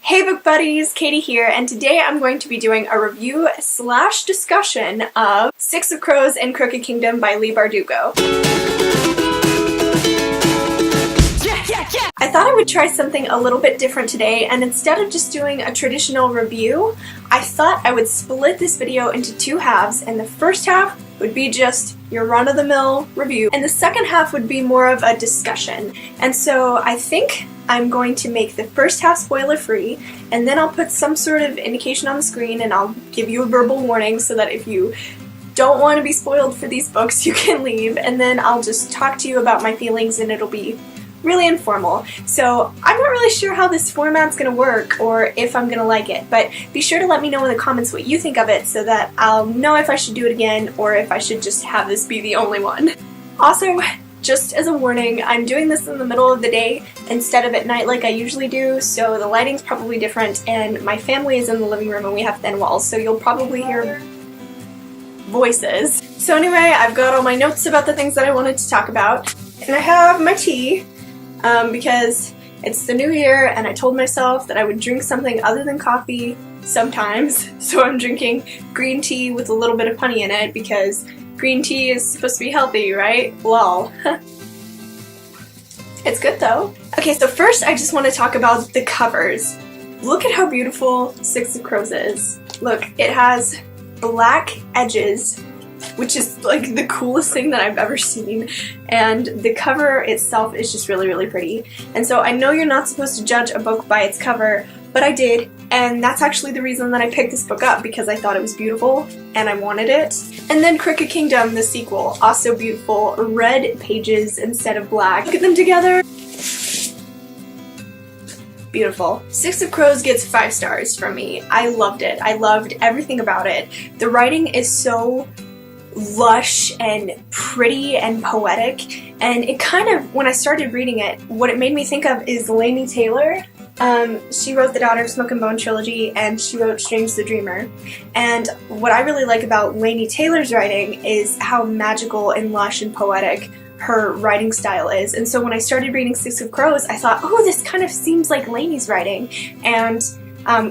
Hey book buddies, Katie here, and today I'm going to be doing a review / discussion of Six of Crows and Crooked Kingdom by Leigh Bardugo. I thought I would try something a little bit different today, and instead of just doing a traditional review, I thought I would split this video into two halves, and the first half would be just your run-of-the-mill review, and the second half would be more of a discussion. And so I think I'm going to make the first half spoiler-free, and then I'll put some sort of indication on the screen and I'll give you a verbal warning so that if you don't want to be spoiled for these books, you can leave, and then I'll just talk to you about my feelings and it'll be really informal. So I'm not really sure how this format's gonna work or if I'm gonna like it, but be sure to let me know in the comments what you think of it so that I'll know if I should do it again or if I should just have this be the only one. Also, just as a warning, I'm doing this in the middle of the day instead of at night like I usually do, so the lighting's probably different, and my family is in the living room and we have thin walls, so you'll probably hear voices. So anyway, I've got all my notes about the things that I wanted to talk about, and I have my tea. Because it's the new year and I told myself that I would drink something other than coffee sometimes, so I'm drinking green tea with a little bit of honey in it because green tea is supposed to be healthy, right? Lol. It's good though. Okay, so first I just want to talk about the covers. Look at how beautiful Six of Crows is. Look, it has black edges, which is like the coolest thing that I've ever seen, and the cover itself is just really, really pretty. And so I know you're not supposed to judge a book by its cover, but I did, and that's actually the reason that I picked this book up, because I thought it was beautiful and I wanted it. And then Crooked Kingdom, the sequel, also beautiful, red pages instead of black. Look at them together. Beautiful. Six of Crows gets 5 stars from me. I loved it. I loved everything about it. The writing is so lush and pretty and poetic, and it kind of, when I started reading it, what it made me think of is Laini Taylor. She wrote the Daughter of Smoke and Bone trilogy, and she wrote Strange the Dreamer. And what I really like about Laini Taylor's writing is how magical and lush and poetic her writing style is. And so when I started reading Six of Crows, I thought, oh, this kind of seems like Laini's writing. And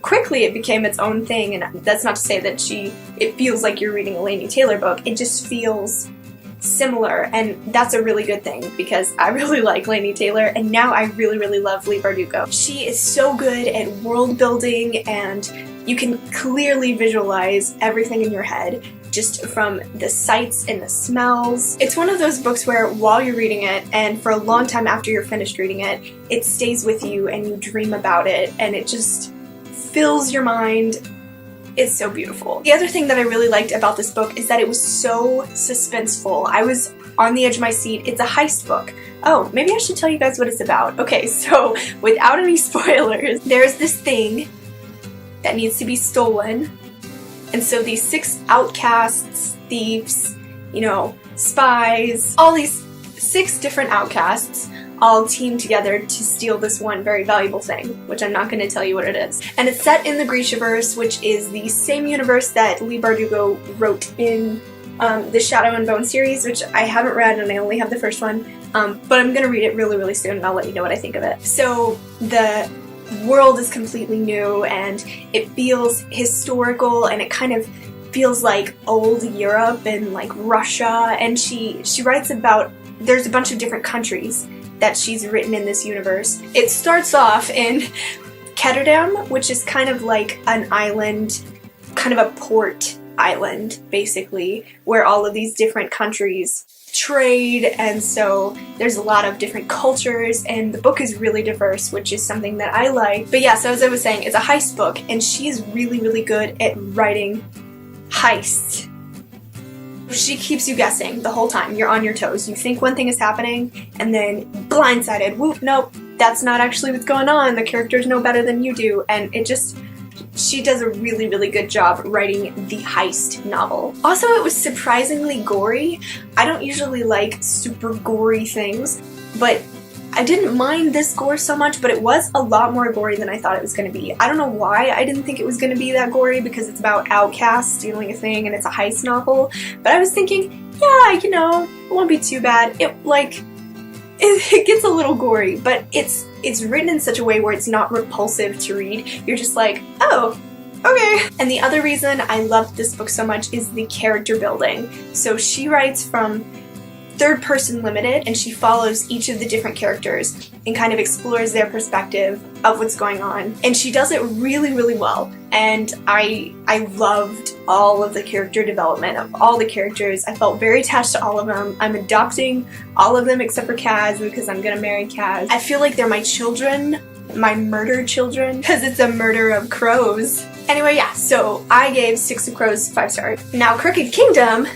quickly it became its own thing, and that's not to say that it feels like you're reading a Laini Taylor book. It just feels similar, and that's a really good thing because I really like Laini Taylor, and now I really, really love Leigh Bardugo. She is so good at world building, and you can clearly visualize everything in your head just from the sights and the smells. It's one of those books where while you're reading it, and for a long time after you're finished reading it, it stays with you and you dream about it, and it just fills your mind. It's so beautiful. The other thing that I really liked about this book is that it was so suspenseful. I was on the edge of my seat. It's a heist book. Oh, maybe I should tell you guys what it's about. Okay, so without any spoilers, there's this thing that needs to be stolen. And so these 6 outcasts, thieves, spies, all these 6 different outcasts all team together to steal this one very valuable thing, which I'm not going to tell you what it is. And it's set in the Grishaverse, which is the same universe that Leigh Bardugo wrote in the Shadow and Bone series, which I haven't read and I only have the first one, but I'm going to read it really, really soon and I'll let you know what I think of it. So the world is completely new and it feels historical, and it kind of feels like old Europe and like Russia, and she writes about, there's a bunch of different countries that she's written in this universe. It starts off in Ketterdam, which is kind of like an island, kind of a port island, basically, where all of these different countries trade, and so there's a lot of different cultures, and the book is really diverse, which is something that I like. But yeah, so as I was saying, it's a heist book, and she is really, really good at writing heists. She keeps you guessing the whole time. You're on your toes. You think one thing is happening, and then blindsided. Whoop, nope, that's not actually what's going on. The characters know better than you do, and she does a really, really good job writing the heist novel. Also, it was surprisingly gory. I don't usually like super gory things, but I didn't mind this gore so much, but it was a lot more gory than I thought it was going to be. I don't know why I didn't think it was going to be that gory, because it's about outcasts stealing a thing and it's a heist novel, but I was thinking, yeah, it won't be too bad. It it gets a little gory, but it's written in such a way where it's not repulsive to read. You're just like, oh, okay. And the other reason I loved this book so much is the character building. So she writes from third person limited, and she follows each of the different characters and kind of explores their perspective of what's going on. And she does it really, really well. And I loved all of the character development of all the characters. I felt very attached to all of them. I'm adopting all of them except for Kaz because I'm gonna marry Kaz. I feel like they're my children, my murdered children, because it's a murder of crows. Anyway, yeah, so I gave Six of Crows 5 stars. Now, Crooked Kingdom,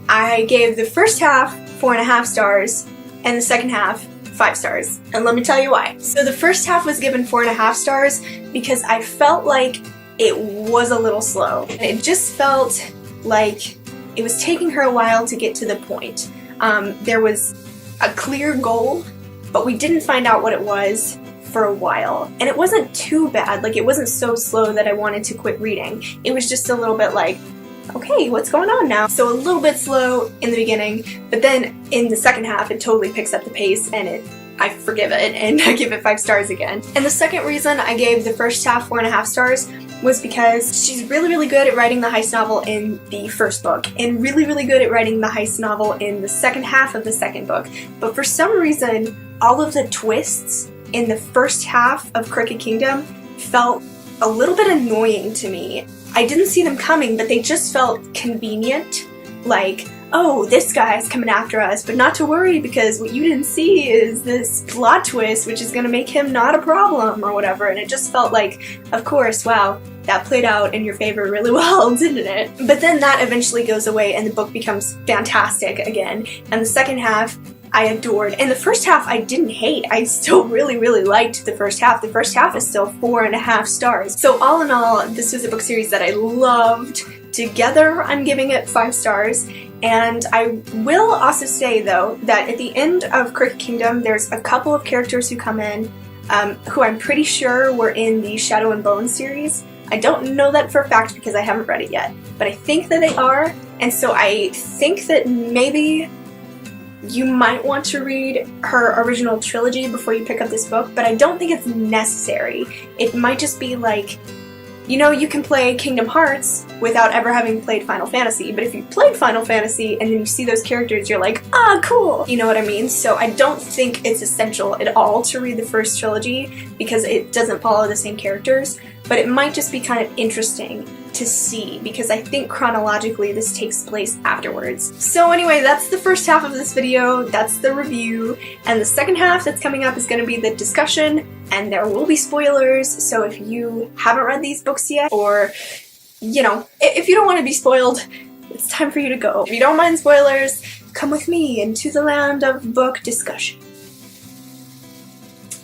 I gave the first half 4.5 stars, and the second half 5 stars. And let me tell you why. So the first half was given 4.5 stars because I felt like it was a little slow. And it just felt like it was taking her a while to get to the point. There was a clear goal, but we didn't find out what it was for a while. And it wasn't too bad. Like, it wasn't so slow that I wanted to quit reading. It was just a little bit like, okay, what's going on now? So a little bit slow in the beginning, but then in the second half it totally picks up the pace, and I forgive it and I give it 5 stars again. And the second reason I gave the first half 4.5 stars was because she's really, really good at writing the heist novel in the first book, and really, really good at writing the heist novel in the second half of the second book. But for some reason, all of the twists in the first half of Crooked Kingdom felt a little bit annoying to me. I didn't see them coming, but they just felt convenient. Like, oh, this guy's coming after us, but not to worry because what you didn't see is this plot twist which is going to make him not a problem or whatever. And it just felt like, of course, wow, that played out in your favor really well, didn't it? But then that eventually goes away and the book becomes fantastic again. And the second half I adored. And the first half I didn't hate. I still really, really liked the first half. The first half is still 4.5 stars. So all in all, this was a book series that I loved. Together, I'm giving it 5 stars. And I will also say, though, that at the end of Crooked Kingdom, there's a couple of characters who come in who I'm pretty sure were in the Shadow and Bone series. I don't know that for a fact because I haven't read it yet, but I think that they are. And so I think that maybe you might want to read her original trilogy before you pick up this book, but I don't think it's necessary. It might just be like, you know, you can play Kingdom Hearts without ever having played Final Fantasy, but if you played Final Fantasy and then you see those characters, you're like, ah, cool! You know what I mean? So I don't think it's essential at all to read the first trilogy because it doesn't follow the same characters, but it might just be kind of interesting to see because I think chronologically this takes place afterwards. So anyway, that's the first half of this video, that's the review, and the second half that's coming up is going to be the discussion, and there will be spoilers, so if you haven't read these books yet, or, you know, if you don't want to be spoiled, it's time for you to go. If you don't mind spoilers, come with me into the land of book discussion.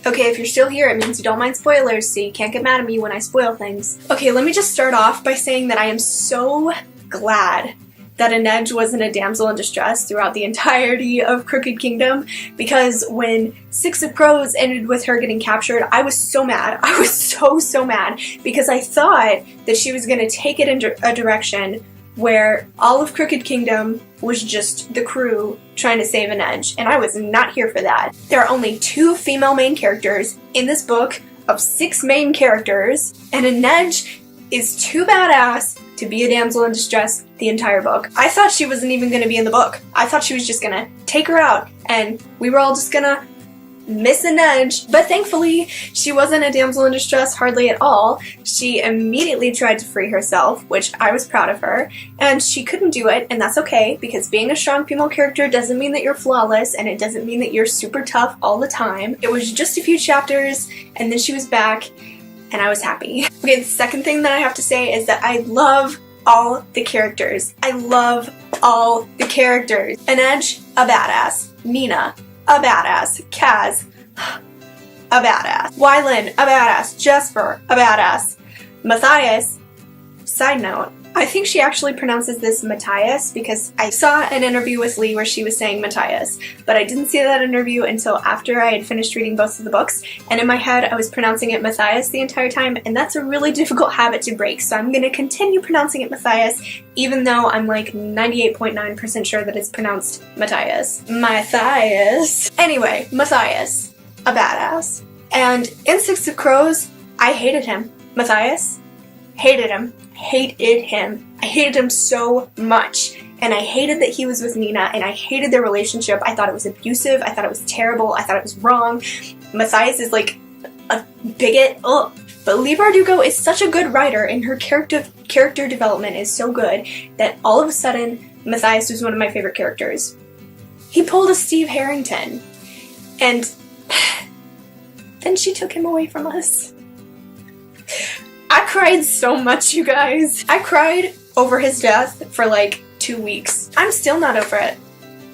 Okay, if you're still here, it means you don't mind spoilers, so you can't get mad at me when I spoil things. Okay, let me just start off by saying that I am so glad that Inej wasn't a damsel in distress throughout the entirety of Crooked Kingdom, because when Six of Crows ended with her getting captured, I was so mad. I was so mad, because I thought that she was going to take it in a direction where all of Crooked Kingdom was just the crew trying to save Inej, and I was not here for that. There are only 2 female main characters in this book of 6 main characters, and Inej is too badass to be a damsel in distress the entire book. I thought she wasn't even going to be in the book. I thought she was just going to take her out, and we were all just going to miss Inej, but thankfully she wasn't a damsel in distress hardly at all. She immediately tried to free herself, which I was proud of her, and she couldn't do it, and that's okay, because being a strong female character doesn't mean that you're flawless, and it doesn't mean that you're super tough all the time. It was just a few chapters, and then she was back, and I was happy. Okay, the second thing that I have to say is that I love all the characters. I love all the characters. Inej, a badass. Nina, a badass. Kaz, a badass. Wylan, a badass. Jesper, a badass. Matthias, side note, I think she actually pronounces this Matthias because I saw an interview with Lee where she was saying Matthias, but I didn't see that interview until after I had finished reading both of the books, and in my head I was pronouncing it Matthias the entire time, and that's a really difficult habit to break, so I'm going to continue pronouncing it Matthias, even though I'm like 98.9% sure that it's pronounced Matthias. Matthias. Anyway, Matthias. A badass. And in Six of Crows, I hated him. Matthias? Hated him. Hated him. I hated him so much. And I hated that he was with Nina, and I hated their relationship. I thought it was abusive. I thought it was terrible. I thought it was wrong. Matthias is like a bigot. Ugh. But Leigh Bardugo is such a good writer, and her character development is so good that all of a sudden, Matthias was one of my favorite characters. He pulled a Steve Harrington, and then she took him away from us. I cried so much, you guys. I cried over his death for like 2 weeks. I'm still not over it.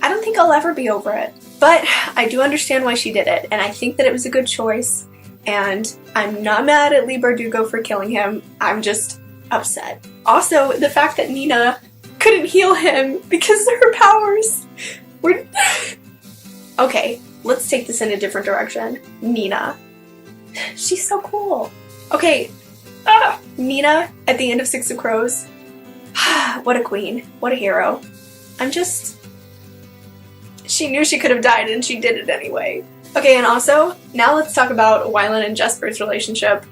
I don't think I'll ever be over it. But I do understand why she did it, and I think that it was a good choice, and I'm not mad at Leigh Bardugo for killing him. I'm just upset. Also, the fact that Nina couldn't heal him because of her powers were... Okay, let's take this in a different direction. Nina. She's so cool. Okay, Nina at the end of Six of Crows. What a queen. What a hero. She knew she could have died and she did it anyway. Okay, and also, now let's talk about Wylan and Jesper's relationship.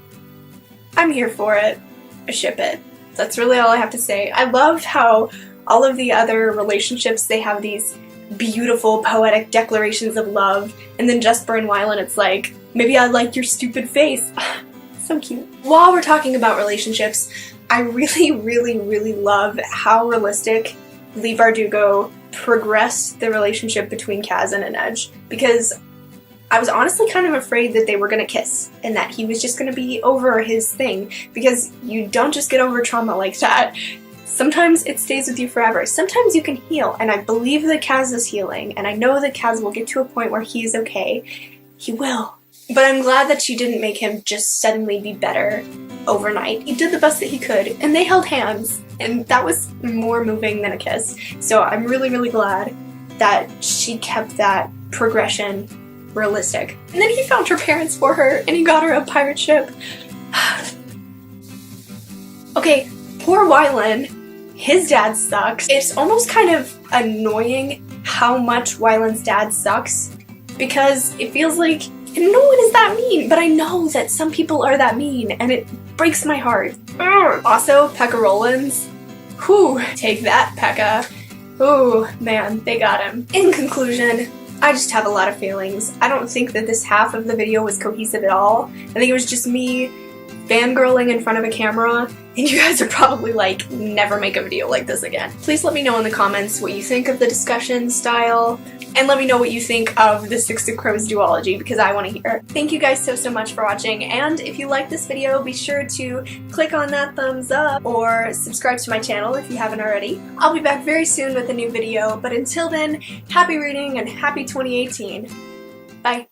I'm here for it. I ship it. That's really all I have to say. I love how all of the other relationships, they have these beautiful poetic declarations of love, and then Jesper and Wylan, it's like, maybe I like your stupid face. So cute. While we're talking about relationships, I really love how realistic Leigh Bardugo progressed the relationship between Kazan and Edge, because I was honestly kind of afraid that they were gonna kiss and that he was just gonna be over his thing, because you don't just get over trauma like that. Sometimes it stays with you forever. Sometimes you can heal, and I believe that Kaz is healing, and I know that Kaz will get to a point where he is okay. He will. But I'm glad that she didn't make him just suddenly be better overnight. He did the best that he could, and they held hands, and that was more moving than a kiss. So I'm really glad that she kept that progression realistic. And then he found her parents for her, and he got her a pirate ship. Okay, poor Wylan. His dad sucks. It's almost kind of annoying how much Wylan's dad sucks, because it feels like no one is that mean, but I know that some people are that mean, and it breaks my heart. Urgh. Also, Pekka Rollins. Whew, take that, Pekka. Ooh, man, they got him. In conclusion, I just have a lot of feelings. I don't think that this half of the video was cohesive at all. I think it was just me fangirling in front of a camera, and you guys are probably like, never make a video like this again. Please let me know in the comments what you think of the discussion style, and let me know what you think of the Six of Crows duology, because I want to hear. Thank you guys so much for watching, and if you like this video, be sure to click on that thumbs up or subscribe to my channel if you haven't already. I'll be back very soon with a new video, but until then, happy reading and happy 2018. Bye.